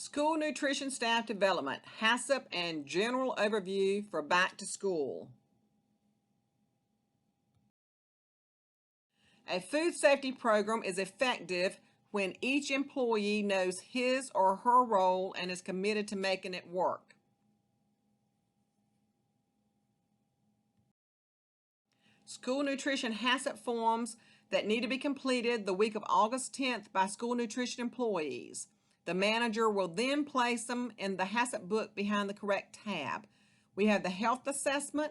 School Nutrition Staff Development, HACCP, and General Overview for Back to School. A food safety program is effective when each employee knows his or her role and is committed to making it work. School nutrition HACCP forms that need to be completed the week of August 10th by school nutrition employees. The manager will then place them in the HACCP book behind the correct tab. We have the health assessment,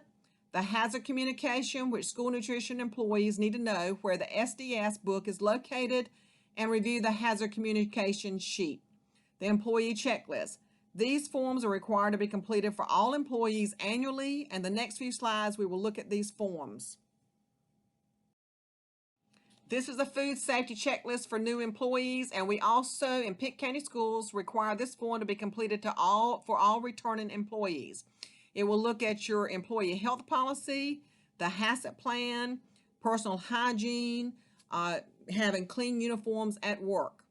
the hazard communication, which school nutrition employees need to know where the SDS book is located and review the hazard communication sheet. The employee checklist. These forms are required to be completed for all employees annually, and the next few slides we will look at these forms. This is a food safety checklist for new employees, and we also in Pitt County Schools require this form to be completed for all returning employees. It will look at your employee health policy, the HACCP plan, personal hygiene, having clean uniforms at work.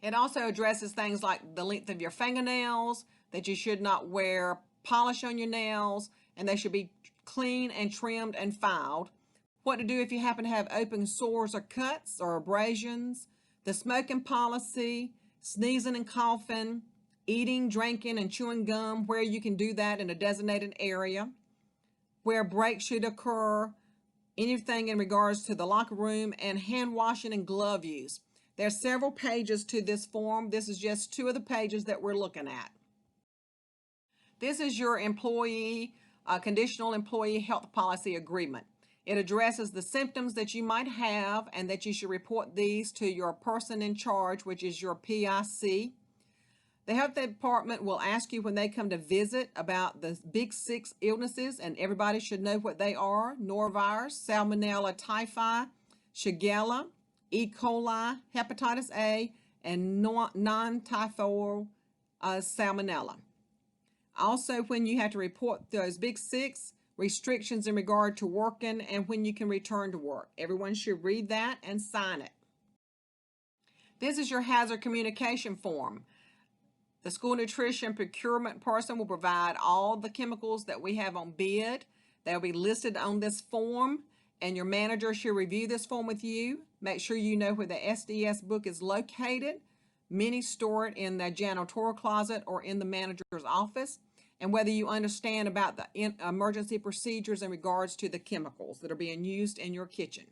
It also addresses things like the length of your fingernails, that you should not wear polish on your nails, and they should be clean and trimmed and filed. What to do if you happen to have open sores or cuts or abrasions, the smoking policy, sneezing and coughing, eating, drinking, and chewing gum, where you can do that in a designated area, where breaks should occur, anything in regards to the locker room, and hand washing and glove use. There are several pages to this form. This is just two of the pages that we're looking at. This is your conditional employee health policy agreement. It addresses the symptoms that you might have and that you should report these to your person in charge, which is your PIC. The health department will ask you when they come to visit about the big 6 illnesses, and everybody should know what they are: norovirus, salmonella typhi, shigella, E. coli, hepatitis A, and non-typhoid salmonella. Also, when you have to report those big 6, restrictions in regard to working and when you can return to work. Everyone should read that and sign it. This is your hazard communication form. The school nutrition procurement person will provide all the chemicals that we have on bid. They'll be listed on this form, and your manager should review this form with you. Make sure you know where the SDS book is located. Many store it in the janitorial closet or in the manager's office, and whether you understand about the emergency procedures in regards to the chemicals that are being used in your kitchen.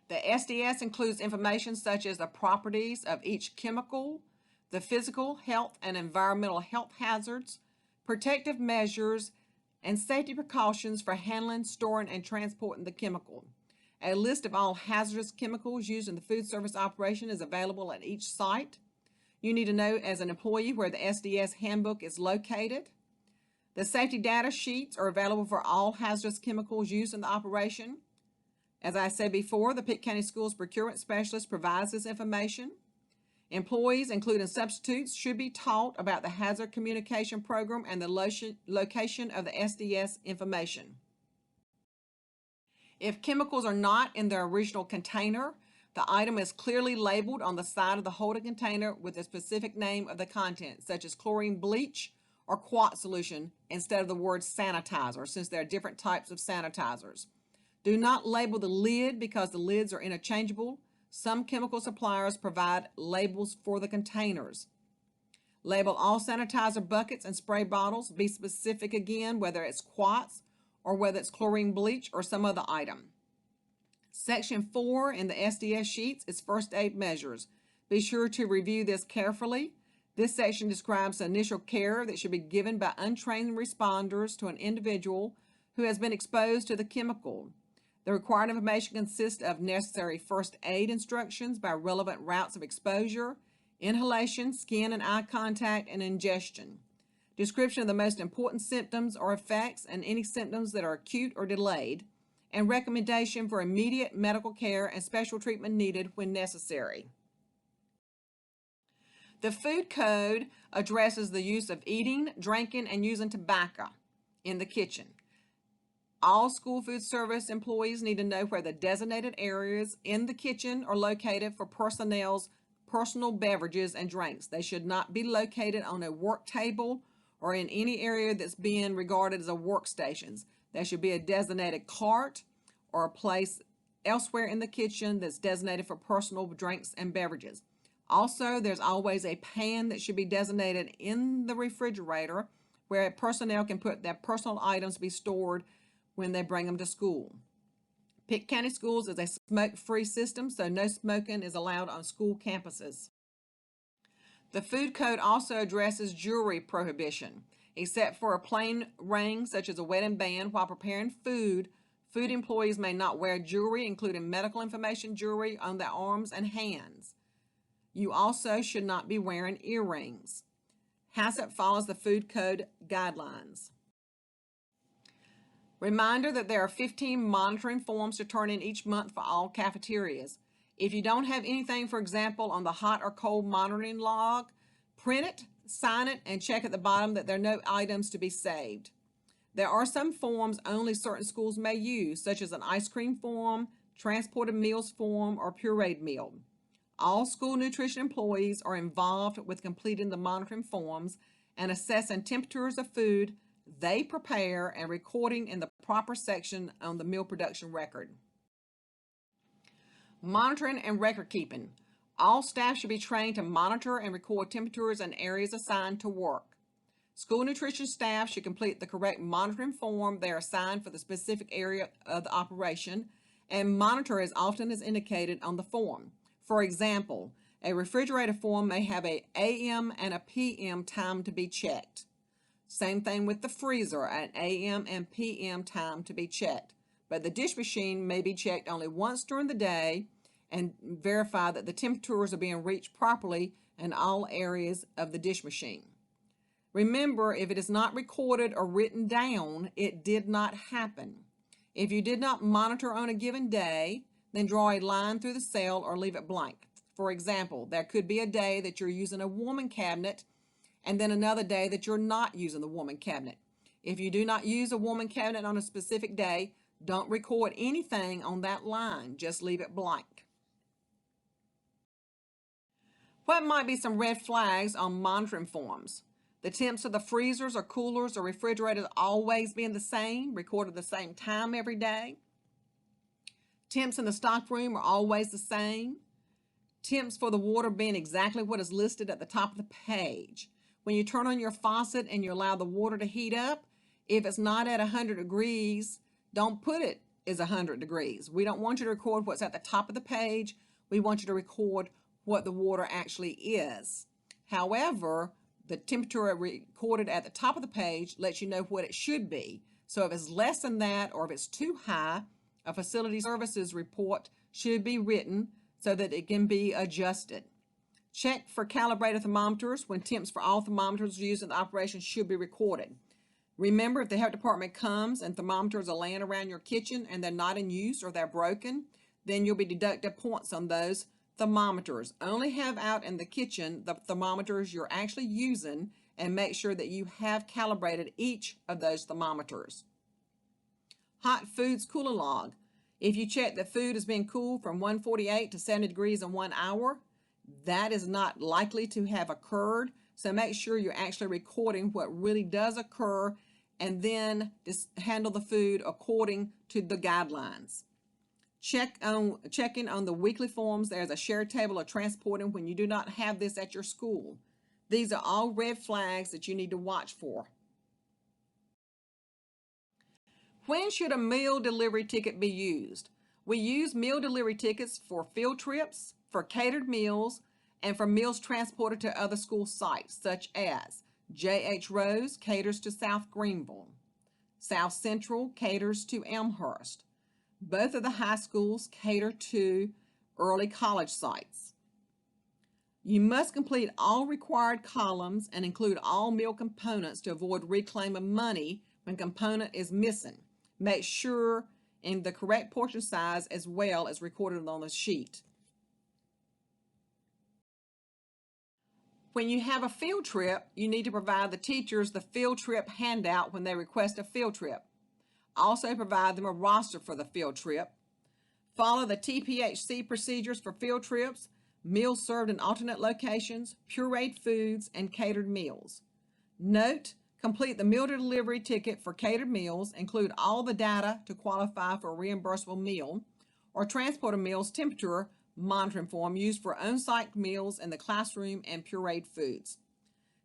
The SDS includes information such as the properties of each chemical, the physical, health, and environmental health hazards, protective measures, and safety precautions for handling, storing, and transporting the chemical. A list of all hazardous chemicals used in the food service operation is available at each site. You need to know as an employee where the SDS handbook is located. The safety data sheets are available for all hazardous chemicals used in the operation. As I said before, the Pitt County Schools procurement specialist provides this information. Employees, including substitutes, should be taught about the hazard communication program and the location of the SDS information. If chemicals are not in their original container, the item is clearly labeled on the side of the holding container with a specific name of the content, such as chlorine bleach or quat solution, instead of the word sanitizer, since there are different types of sanitizers. Do not label the lid because the lids are interchangeable. Some chemical suppliers provide labels for the containers. Label all sanitizer buckets and spray bottles. Be specific again, whether it's quats or whether it's chlorine bleach or some other item. Section 4 in the SDS sheets is first aid measures. Be sure to review this carefully. This section describes the initial care that should be given by untrained responders to an individual who has been exposed to the chemical. The required information consists of necessary first aid instructions by relevant routes of exposure, inhalation, skin and eye contact, and ingestion. Description of the most important symptoms or effects and any symptoms that are acute or delayed, and recommendation for immediate medical care and special treatment needed when necessary. The food code addresses the use of eating, drinking, and using tobacco in the kitchen. All school food service employees need to know where the designated areas in the kitchen are located for personnel's personal beverages and drinks. They should not be located on a work table or in any area that's being regarded as a workstation. There should be a designated cart or a place elsewhere in the kitchen that's designated for personal drinks and beverages. Also, there's always a pan that should be designated in the refrigerator where personnel can put their personal items to be stored when they bring them to school. Pitt County Schools is a smoke-free system, so no smoking is allowed on school campuses. The food code also addresses jewelry prohibition. Except for a plain ring, such as a wedding band, while preparing food, food employees may not wear jewelry, including medical information jewelry, on their arms and hands. You also should not be wearing earrings. HACCP follows the food code guidelines. Reminder that there are 15 monitoring forms to turn in each month for all cafeterias. If you don't have anything, for example, on the hot or cold monitoring log, print it, sign it, and check at the bottom that there are no items to be saved. There are some forms only certain schools may use, such as an ice cream form, transported meals form, or pureed meal. All school nutrition employees are involved with completing the monitoring forms and assessing temperatures of food they prepare and recording in the proper section on the meal production record. Monitoring and record keeping. All staff should be trained to monitor and record temperatures in areas assigned to work. School nutrition staff should complete the correct monitoring form they are assigned for the specific area of the operation and monitor as often as indicated on the form. For example, a refrigerator form may have a AM and a PM time to be checked. Same thing with the freezer, an AM and PM time to be checked. But the dish machine may be checked only once during the day and verify that the temperatures are being reached properly in all areas of the dish machine. Remember, if it is not recorded or written down, it did not happen. If you did not monitor on a given day, then draw a line through the cell or leave it blank. For example, there could be a day that you're using a warming cabinet and then another day that you're not using the warming cabinet. If you do not use a warming cabinet on a specific day, don't record anything on that line. Just leave it blank. What might be some red flags on monitoring forms? The temps of the freezers or coolers or refrigerators always being the same, recorded the same time every day. Temps in the stock room are always the same. Temps for the water being exactly what is listed at the top of the page. When you turn on your faucet and you allow the water to heat up, if it's not at 100 degrees, don't put it as 100 degrees. We don't want you to record what's at the top of the page. We want you to record what the water actually is. However, the temperature recorded at the top of the page lets you know what it should be. So if it's less than that or if it's too high, a facility services report should be written so that it can be adjusted. Check for calibrated thermometers when temps for all thermometers used in the operation should be recorded. Remember, if the health department comes and thermometers are laying around your kitchen and they're not in use or they're broken, then you'll be deducted points on those thermometers. Only have out in the kitchen the thermometers you're actually using and make sure that you have calibrated each of those thermometers. Hot foods cooler log. If you check that food is being cooled from 148 to 70 degrees in 1 hour, that is not likely to have occurred. So make sure you're actually recording what really does occur and then just handle the food according to the guidelines. Checking on the weekly forms. There's a shared table of transporting when you do not have this at your school. These are all red flags that you need to watch for. When should a meal delivery ticket be used? We use meal delivery tickets for field trips, for catered meals, and for meals transported to other school sites, such as J.H. Rose caters to South Greenville. South Central caters to Elmhurst. Both of the high schools cater to early college sites. You must complete all required columns and include all meal components to avoid reclaiming money when component is missing. Make sure in the correct portion size as well as recorded on the sheet. When you have a field trip, you need to provide the teachers the field trip handout when they request a field trip. Also provide them a roster for the field trip. Follow the TPHC procedures for field trips. meals served in alternate locations, pureed foods, and catered meals. Note, complete the meal delivery ticket for catered meals, include all the data to qualify for a reimbursable meal, or transport a meal's temperature monitoring form used for on-site meals in the classroom and pureed foods.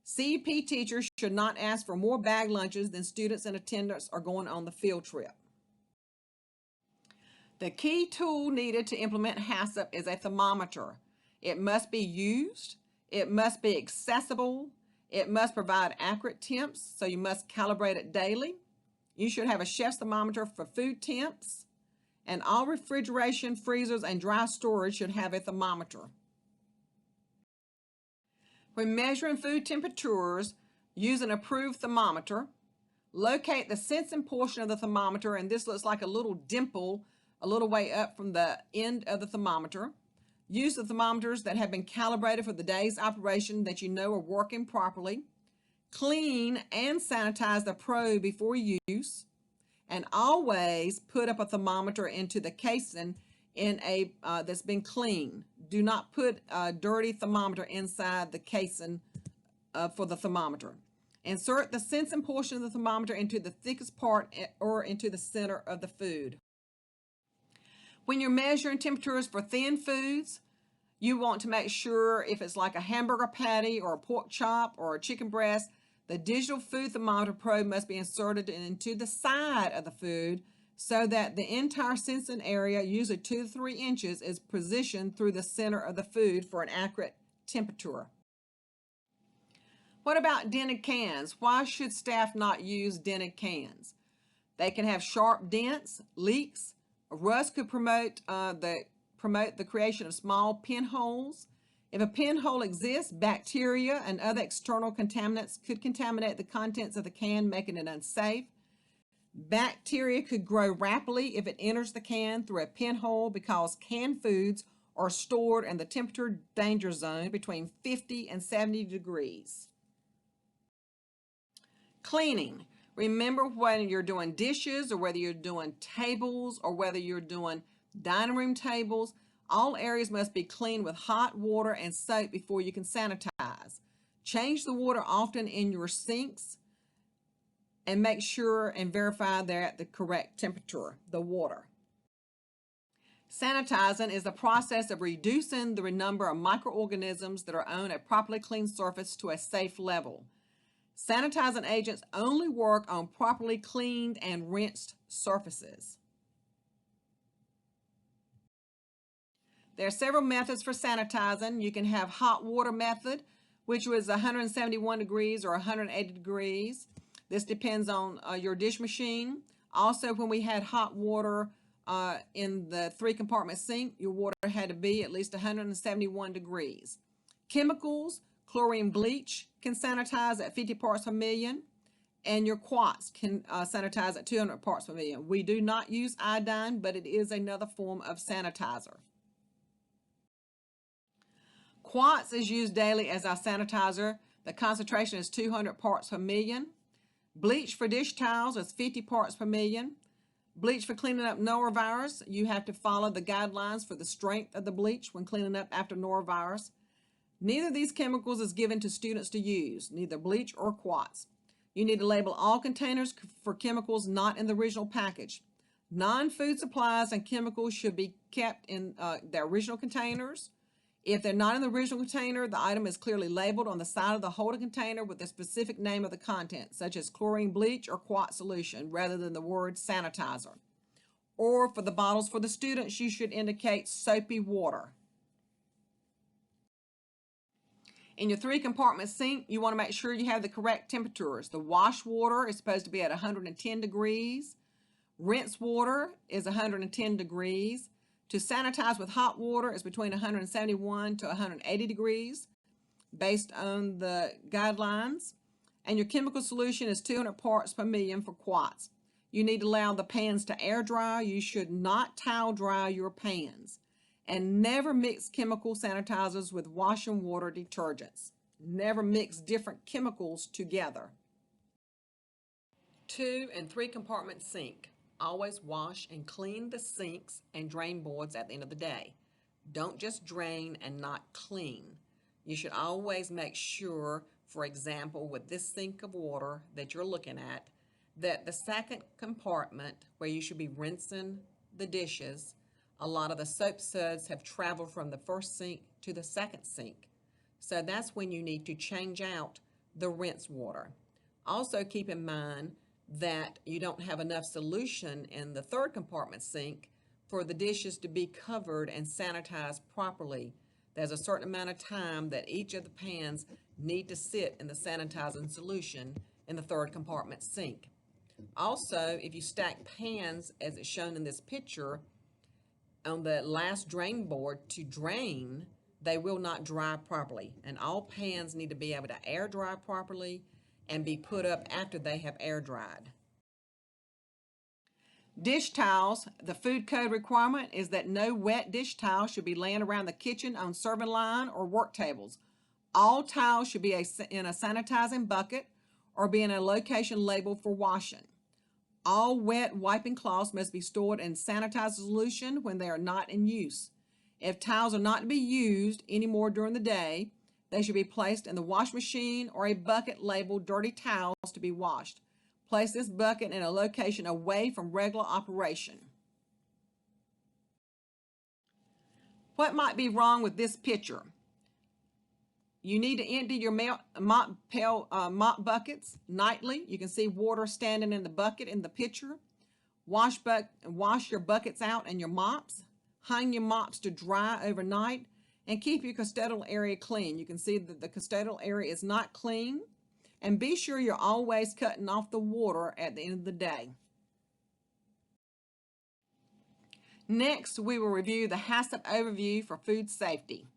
CEP teachers should not ask for more bag lunches than students in attendance are going on the field trip. The key tool needed to implement HACCP is a thermometer. It must be used, it must be accessible, it must provide accurate temps, so you must calibrate it daily. You should have a chef's thermometer for food temps, and all refrigeration, freezers, and dry storage should have a thermometer. When measuring food temperatures, use an approved thermometer. Locate the sensing portion of the thermometer, and this looks like a little dimple a little way up from the end of the thermometer. Use the thermometers that have been calibrated for the day's operation that you know are working properly. Clean and sanitize the probe before use. And always put up a thermometer into the casing in a that's been cleaned. Do not put a dirty thermometer inside the casing for the thermometer. Insert the sensing portion of the thermometer into the thickest part or into the center of the food. When you're measuring temperatures for thin foods, you want to make sure if it's like a hamburger patty or a pork chop or a chicken breast, the digital food thermometer probe must be inserted into the side of the food so that the entire sensing area, usually 2 to 3 inches, is positioned through the center of the food for an accurate temperature. What about dented cans? Why should staff not use dented cans? They can have sharp dents, leaks. Rust could promote the creation of small pinholes. If a pinhole exists, bacteria and other external contaminants could contaminate the contents of the can, making it unsafe. Bacteria could grow rapidly if it enters the can through a pinhole because canned foods are stored in the temperature danger zone between 50 and 70 degrees. Cleaning. Remember, whether you're doing dishes or whether you're doing tables or whether you're doing dining room tables, all areas must be cleaned with hot water and soap before you can sanitize. Change the water often in your sinks and make sure and verify they're at the correct temperature, the water. Sanitizing is the process of reducing the number of microorganisms that are on a properly cleaned surface to a safe level. Sanitizing agents only work on properly cleaned and rinsed surfaces. There are several methods for sanitizing. You can have hot water method, which was 171 degrees or 180 degrees. This depends on your dish machine. Also, when we had hot water in the 3-compartment sink, your water had to be at least 171 degrees. Chemicals, chlorine bleach can sanitize at 50 parts per million, and your quartz can sanitize at 200 parts per million. We do not use iodine, but it is another form of sanitizer. Quartz is used daily as our sanitizer. The concentration is 200 parts per million. Bleach for dish towels is 50 parts per million. Bleach for cleaning up norovirus, you have to follow the guidelines for the strength of the bleach when cleaning up after norovirus. Neither of these chemicals is given to students to use, neither bleach or quartz. You need to label all containers for chemicals not in the original package. Non-food supplies and chemicals should be kept in their original containers. If they're not in the original container, the item is clearly labeled on the side of the holding container with the specific name of the content, such as chlorine bleach or quartz solution, rather than the word sanitizer. Or for the bottles for the students, you should indicate soapy water. In your 3-compartment sink, you want to make sure you have the correct temperatures. The wash water is supposed to be at 110 degrees. Rinse water is 110 degrees. To sanitize with hot water is between 171 to 180 degrees based on the guidelines. And your chemical solution is 200 parts per million for quartz. You need to allow the pans to air dry. You should not towel dry your pans. And never mix chemical sanitizers with washing water detergents. Never mix different chemicals together. 2 and 3-compartment sink. Always wash and clean the sinks and drain boards at the end of the day. Don't just drain and not clean. You should always make sure, for example, with this sink of water that you're looking at, that the second compartment where you should be rinsing the dishes, a lot of the soap suds have traveled from the first sink to the second sink. So that's when you need to change out the rinse water. Also keep in mind that you don't have enough solution in the third compartment sink for the dishes to be covered and sanitized properly. There's a certain amount of time that each of the pans need to sit in the sanitizing solution in the third compartment sink. Also, if you stack pans, as it's shown in this picture, on the last drain board to drain, they will not dry properly. And all pans need to be able to air dry properly and be put up after they have air dried. Dish towels, the food code requirement is that no wet dish towels should be laying around the kitchen on serving line or work tables. All towels should be in a sanitizing bucket or be in a location labeled for washing. All wet wiping cloths must be stored in sanitized solution when they are not in use. If towels are not to be used anymore during the day, they should be placed in the wash machine or a bucket labeled dirty towels to be washed. Place this bucket in a location away from regular operation. What might be wrong with this picture? You need to empty your mop buckets nightly. You can see water standing in the bucket in the picture. Wash your buckets out and your mops. Hang your mops to dry overnight and keep your custodial area clean. You can see that the custodial area is not clean. And be sure you're always cutting off the water at the end of the day. Next, we will review the HACCP overview for food safety.